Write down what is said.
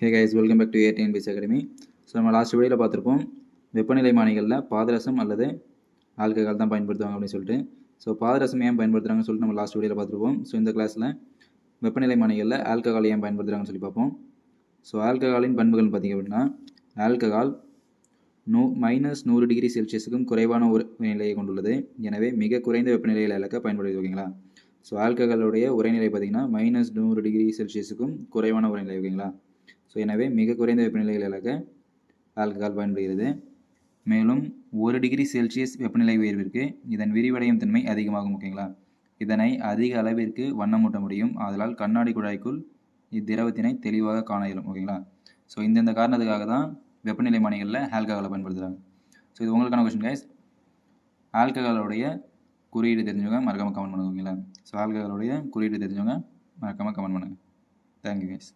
Hey guys, welcome back to ADNPS academy. So நம்ம last வீடியோவில் பார்த்துருப்போம் வெப்பநிலை மானிகளில் பாதரசம் அல்லது ஆல்கஹால் தான் பயன்படுத்துவாங்க அப்படின்னு சொல்லிட்டு. ஸோ பாதரசம் ஏன் பயன்படுத்துகிறாங்கன்னு சொல்லிட்டு நம்ம லாஸ்ட் வீடியோவில் பார்த்துருப்போம். ஸோ இந்த கிளாஸில் வெப்பநிலை மானிகளில் ஆல்கஹால் ஏன் பயன்படுத்துகிறாங்கன்னு சொல்லி பார்ப்போம். ஸோ ஆல்கஹாலின் பண்புகள் பார்த்திங்க அப்படின்னா, ஆல்கஹால் -100 டிகிரி செல்சியஸுக்கும் குறைவான ஒரு நிலையை கொண்டுள்ளது. எனவே மிக குறைந்த வெப்பநிலையில் இழக்க பயன்படுது. ஓகேங்களா? ஸோ ஆல்கஹாலுடைய உரைநிலை பார்த்திங்கன்னா -100 டிகிரி செல்சியஸுக்கும் குறைவான உரைநிலை. ஓகேங்களா? ஸோ எனவே மிக குறைந்த வெப்பநிலையில் இழக்க ஆல்கஹால் பயன்படுகிறது. மேலும் 1 டிகிரி செல்சியஸ் வெப்பநிலை உயர்விற்கு இதன் விரிவடையும் தன்மை அதிகமாகும். ஓகேங்களா? இதனை அதிக அளவிற்கு வண்ணமூட்ட முடியும். ஆதலால் கண்ணாடி குழாய்க்குள் இத்திரவத்தினை தெளிவாக காண இயலும். ஓகேங்களா? ஸோ இந்தந்த காரணத்துக்காக தான் வெப்பநிலை மானிகளில் ஆல்கஹாலை பயன்படுத்துகிறாங்க. ஸோ இது உங்களுக்கான கொஸ்டின் கைஸ். ஆல்கஹாலுடைய குறியீடு தெரிஞ்சவங்க மறக்காமல் கமெண்ட் பண்ணுங்க. ஓகேங்களா? ஸோ ஆல்கஹாலுடைய குறியீடு தெரிஞ்சவங்க மறக்காமல் கமெண்ட் பண்ணுங்கள். Thank you guys.